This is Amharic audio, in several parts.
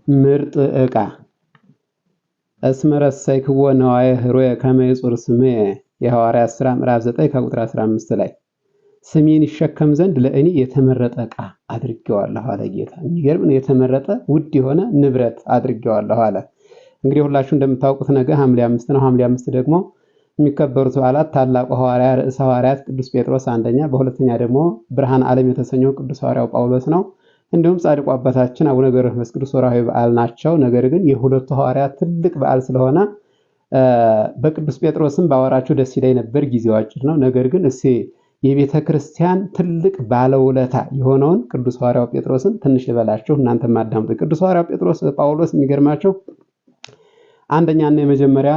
ምርጥ ዕቃ እስመረሰይክዎ ነዋየ ህሮየ ከመ ይጹር ስምየ የሐዋርያት ሥራ ምዕራፍ 9 ከቁጥር 15 ላይ ስሜን ይሸከም ዘንድ ለእኔ የተመረጠ ዕቃ አድርጌዋለሁ አለ ጌታ። የሚገርም ነው። የተመረጠ ውድ የሆነ ንብረት አድርጌዋለሁ አለ። እንግዲህ ሁላችሁ እንደምታውቁት ነገ ሐምሌ 5 ነው። ሐምሌ 5 ደግሞ የሚከበሩት በዓላት ታላቁ ሐዋርያ ርዕሰ ሐዋርያት ቅዱስ ጴጥሮስ አንደኛ፣ በሁለተኛ ደግሞ ብርሃነ ዓለም የተሰኘው ቅዱስ ሐዋርያው ጳውሎስ ነው። እንዲሁም ጻድቁ አባታችን አቡነ ገብረ መንፈስ ቅዱስ ወርሃዊ በዓል ናቸው። ነገር ግን የሁለቱ ሐዋርያት ትልቅ በዓል ስለሆነ በቅዱስ ጴጥሮስም ባወራችሁ ደስ ይለኝ ነበር፣ ጊዜው አጭር ነው። ነገር ግን የቤተ ክርስቲያን ትልቅ ባለውለታ የሆነውን ቅዱስ ሐዋርያው ጴጥሮስን ትንሽ ልበላችሁ፣ እናንተም አዳምጡ። ቅዱስ ሐዋርያው ጳውሎስ የሚገርማቸው አንደኛና የመጀመሪያ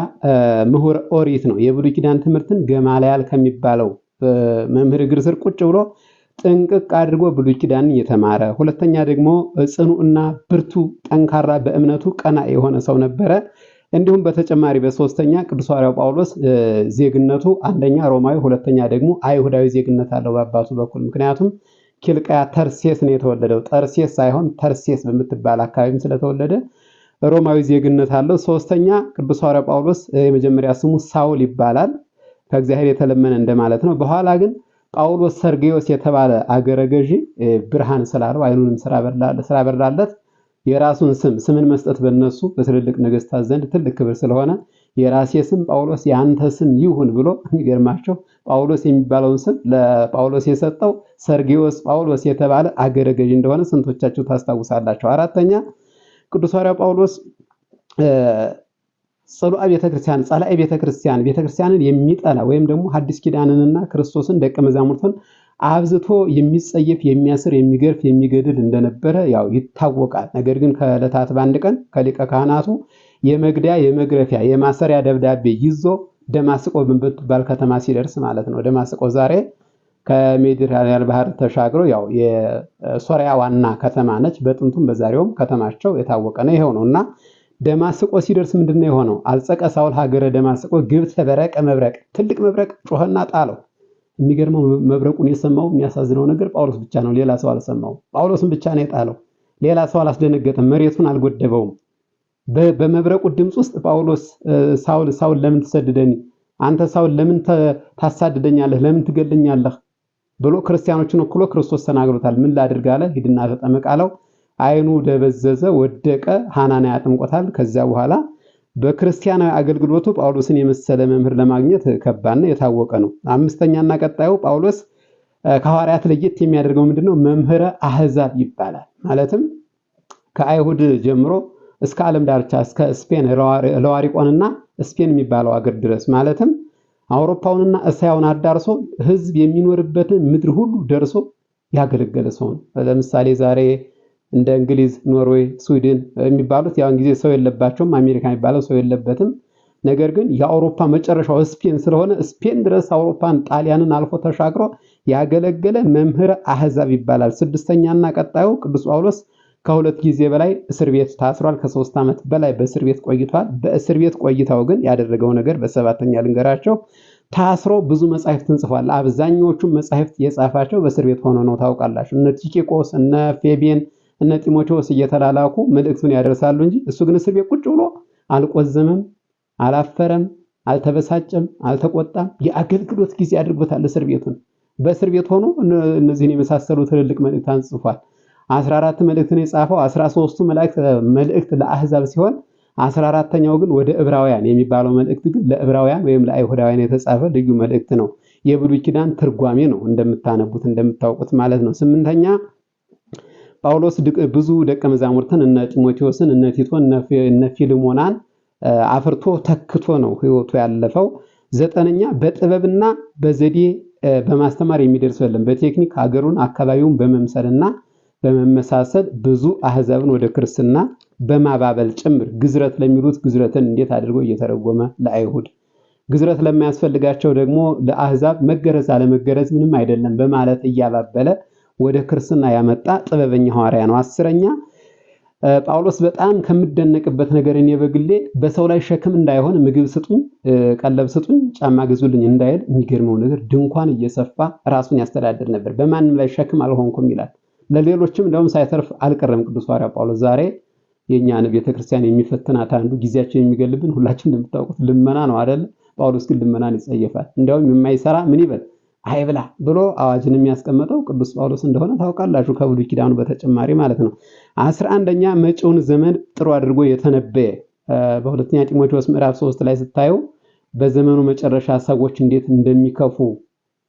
ምሁር ኦሪት ነው። የብሉይ ኪዳን ትምህርትን ገማልያል ከሚባለው መምህር እግር ስር ቁጭ ብሎ ጥንቅቅ አድርጎ ብሉይ ኪዳንን የተማረ፣ ሁለተኛ ደግሞ ጽኑዕና ብርቱ ጠንካራ በእምነቱ ቀና የሆነ ሰው ነበረ። እንዲሁም በተጨማሪ በሶስተኛ ቅዱስ ሐዋርያው ጳውሎስ ዜግነቱ አንደኛ ሮማዊ፣ ሁለተኛ ደግሞ አይሁዳዊ ዜግነት አለው በአባቱ በኩል። ምክንያቱም ኪልቅያ ተርሴስ ነው የተወለደው። ጠርሴስ ሳይሆን ተርሴስ በምትባል አካባቢም ስለተወለደ ሮማዊ ዜግነት አለው። ሶስተኛ ቅዱስ ሐዋርያው ጳውሎስ የመጀመሪያ ስሙ ሳውል ይባላል፣ ከእግዚአብሔር የተለመነ እንደማለት ነው። በኋላ ግን ጳውሎስ ሰርጌዮስ የተባለ አገረ ገዢ ብርሃን ስላለው አይኑንም ስራ በራለት የራሱን ስምን መስጠት በእነሱ በትልልቅ ነገስታት ዘንድ ትልቅ ክብር ስለሆነ የራሴ ስም ጳውሎስ የአንተ ስም ይሁን ብሎ የሚገርማቸው ጳውሎስ የሚባለውን ስም ለጳውሎስ የሰጠው ሰርጌዮስ ጳውሎስ የተባለ አገረ ገዢ እንደሆነ ስንቶቻችሁ ታስታውሳላችሁ? አራተኛ ቅዱስ ሐዋርያው ጳውሎስ ጸላኢ ቤተክርስቲያንን የሚጠላ ወይም ደግሞ ሐዲስ ኪዳንንና ክርስቶስን ደቀ መዛሙርቱን አብዝቶ የሚጸየፍ የሚያስር የሚገርፍ የሚገድል እንደነበረ ያው ይታወቃል። ነገር ግን ከዕለታት በአንድ ቀን ከሊቀ ካህናቱ የመግደያ የመግረፊያ የማሰሪያ ደብዳቤ ይዞ ደማስቆ በምትባል ከተማ ሲደርስ ማለት ነው። ደማስቆ ዛሬ ከሜዲትራኒያን ባህር ተሻግሮ ያው የሶሪያ ዋና ከተማ ነች። በጥንቱም በዛሬውም ከተማቸው የታወቀ ነው። ይሄው ነውና ደማስቆ ሲደርስ ምንድነው የሆነው? አልጸቀ ሳውል ሀገረ ደማስቆ ግብተ በረቀ መብረቅ፣ ትልቅ መብረቅ ጮኸና ጣለው። የሚገርመው መብረቁን የሰማው የሚያሳዝነው ነገር ጳውሎስ ብቻ ነው። ሌላ ሰው አልሰማውም። ጳውሎስን ብቻ ነው የጣለው። ሌላ ሰው አላስደነገጠም። መሬቱን አልጎደበውም። በመብረቁ ድምፅ ውስጥ ጳውሎስ ሳውል ለምን ትሰድደኝ? አንተ ሳውል ለምን ታሳድደኛለህ? ለምን ትገለኛለህ? ብሎ ክርስቲያኖችን ወክሎ ክርስቶስ ተናግሮታል። ምን ላድርግ አለ። ሂድና ተጠመቅ አለው። አይኑ ደበዘዘ፣ ወደቀ። ሐናንያ ያጠምቆታል። ከዚያ በኋላ በክርስቲያናዊ አገልግሎቱ ጳውሎስን የመሰለ መምህር ለማግኘት ከባድ ነው፣ የታወቀ ነው። አምስተኛና ቀጣዩ ጳውሎስ ከሐዋርያት ለየት የሚያደርገው ምንድነው? መምህረ አሕዛብ ይባላል። ማለትም ከአይሁድ ጀምሮ እስከ ዓለም ዳርቻ እስከ ስፔን ለዋሪቆንና ስፔን የሚባለው አገር ድረስ ማለትም አውሮፓውንና እስያውን አዳርሶ ሕዝብ የሚኖርበትን ምድር ሁሉ ደርሶ ያገለገለ ሰው ነው። ለምሳሌ ዛሬ እንደ እንግሊዝ፣ ኖርዌይ፣ ስዊድን የሚባሉት ያን ጊዜ ሰው የለባቸውም። አሜሪካ የሚባለው ሰው የለበትም። ነገር ግን የአውሮፓ መጨረሻው ስፔን ስለሆነ ስፔን ድረስ አውሮፓን ጣሊያንን አልፎ ተሻግሮ ያገለገለ መምህረ አሕዛብ ይባላል። ስድስተኛና ቀጣዩ ቅዱስ ጳውሎስ ከሁለት ጊዜ በላይ እስር ቤት ታስሯል። ከ3 ዓመት በላይ በእስር ቤት ቆይቷል። በእስር ቤት ቆይታው ግን ያደረገው ነገር በሰባተኛ ልንገራቸው። ታስሮ ብዙ መጻሕፍትን ጽፏል። አብዛኞቹም መጻሕፍት የጻፋቸው በእስር ቤት ሆኖ ነው። ታውቃላችሁ። እነ ቲኪቆስ እነ ፌቤን እነ ጢሞቴዎስ እየተላላኩ መልእክቱን ያደርሳሉ እንጂ እሱ ግን እስር ቤት ቁጭ ብሎ አልቆዘመም፣ አላፈረም፣ አልተበሳጨም፣ አልተቆጣም። የአገልግሎት ጊዜ አድርጎታል እስር ቤቱን። በእስር ቤት ሆኖ እነዚህን የመሳሰሉ ትልልቅ መልእክታን ጽፏል። 14 መልእክትን የጻፈው 13ቱ መልእክት ለአሕዛብ ሲሆን 14ኛው ግን ወደ ዕብራውያን የሚባለው መልእክት ግን ለዕብራውያን ወይም ለአይሁዳውያን የተጻፈ ልዩ መልእክት ነው። የብሉይ ኪዳን ትርጓሜ ነው እንደምታነቡት እንደምታውቁት ማለት ነው። 8ኛ ጳውሎስ ብዙ ደቀ መዛሙርትን እነ ጢሞቴዎስን እነ ቲቶን እነ ፊልሞናን አፍርቶ ተክቶ ነው ሕይወቱ ያለፈው። 9ኛ በጥበብና በዘዴ በማስተማር የሚደርሰው የለም። በቴክኒክ ሀገሩን አካባቢውን በመምሰልና በመመሳሰል ብዙ አሕዛብን ወደ ክርስትና በማባበል ጭምር ግዝረት ለሚሉት ግዝረትን እንዴት አድርጎ እየተረጎመ ለአይሁድ፣ ግዝረት ለማያስፈልጋቸው ደግሞ ለአሕዛብ መገረዝ አለመገረዝ ምንም አይደለም በማለት እያባበለ ወደ ክርስትና ያመጣ ጥበበኛ ሐዋርያ ነው። 10ኛ ጳውሎስ በጣም ከምደነቅበት ነገር እኔ በግሌ በሰው ላይ ሸክም እንዳይሆን ምግብ ስጡኝ፣ ቀለብ ስጡኝ፣ ጫማ ግዙልኝ እንዳይል የሚገርመው ነገር ድንኳን እየሰፋ ራሱን ያስተዳድር ነበር። በማንም ላይ ሸክም አልሆንኩም ይላል። ለሌሎችም እንደውም ሳይተርፍ አልቀረም ቅዱስ ሐዋርያ ጳውሎስ። ዛሬ የኛን ቤተክርስቲያን የሚፈትናት አንዱ ጊዜያችን የሚገልብን ሁላችን እንደምታውቁት ልመና ነው አይደል? ጳውሎስ ግን ልመናን ይጸየፋል። እንዲያውም የማይሰራ ምን ይበል አይብላ ብሎ አዋጅን የሚያስቀምጠው ቅዱስ ጳውሎስ እንደሆነ ታውቃላችሁ፣ ከብሉይ ኪዳኑ በተጨማሪ ማለት ነው። 11ኛ መጪውን ዘመን ጥሩ አድርጎ የተነበየ በሁለተኛ ጢሞቴዎስ ምዕራፍ 3 ላይ ስታዩ በዘመኑ መጨረሻ ሰዎች እንዴት እንደሚከፉ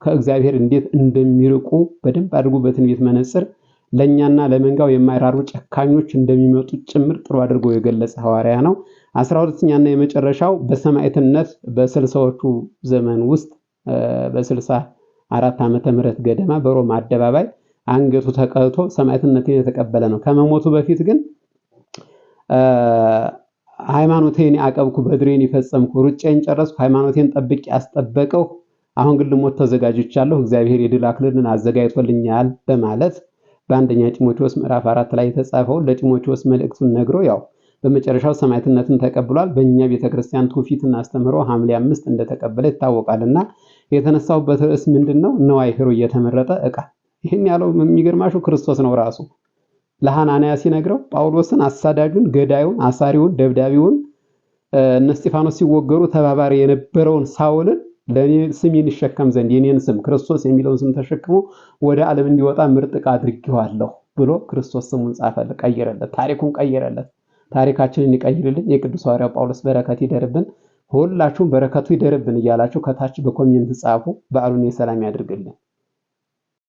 ከእግዚአብሔር እንዴት እንደሚርቁ በደንብ አድርጎ በትንቢት መነጽር ለኛና ለመንጋው የማይራሩ ጨካኞች እንደሚመጡ ጭምር ጥሩ አድርጎ የገለጸ ሐዋርያ ነው። 12ኛና የመጨረሻው በሰማዕትነት በ60ዎቹ ዘመን ውስጥ በ64 ዓመተ ምህረት ገደማ በሮማ አደባባይ አንገቱ ተቀልቶ ሰማዕትነትን የተቀበለ ነው። ከመሞቱ በፊት ግን ሃይማኖቴን ያቀብኩ በድሬን ይፈጸምኩ ሩጫዬን ጨረስኩ ሃይማኖቴን ጠብቄ ያስጠበቀው አሁን ግን ልሞት ተዘጋጅቻለሁ እግዚአብሔር የድል አክሊልን አዘጋጅቶልኛል በማለት በአንደኛ ጢሞቴዎስ ምዕራፍ 4 ላይ የተጻፈው ለጢሞቴዎስ መልእክቱን ነግሮ ያው በመጨረሻው ሰማዕትነትን ተቀብሏል። በእኛ ቤተክርስቲያን ትውፊትና አስተምሮ ሐምሌ 5 እንደተቀበለ ይታወቃልና የተነሳውበት ርዕስ ምንድነው? ነዋይ ሄሮ እየተመረጠ ዕቃ። ይሄን ያለው የሚገርማችሁ ክርስቶስ ነው ራሱ ለሐናንያ ሲነግረው ጳውሎስን አሳዳጁን፣ ገዳዩን፣ አሳሪውን፣ ደብዳቢውን እነ እስጢፋኖስ ሲወገሩ ተባባሪ የነበረውን ሳውልን ለኔ ስሜን ይሸከም ዘንድ የኔን ስም ክርስቶስ የሚለውን ስም ተሸክሞ ወደ ዓለም እንዲወጣ ምርጥ ዕቃ አድርጌዋለሁ ብሎ ክርስቶስ ስሙን ጻፈለት፣ ቀየረለት፣ ታሪኩን ቀየረለት። ታሪካችንን ይቀይርልን የቅዱስ ሐዋርያው ጳውሎስ በረከት ይደርብን። ሁላችሁም በረከቱ ይደርብን እያላችሁ ከታች በኮሜንት ጻፉ። በዓሉን የሰላም ያድርግልን።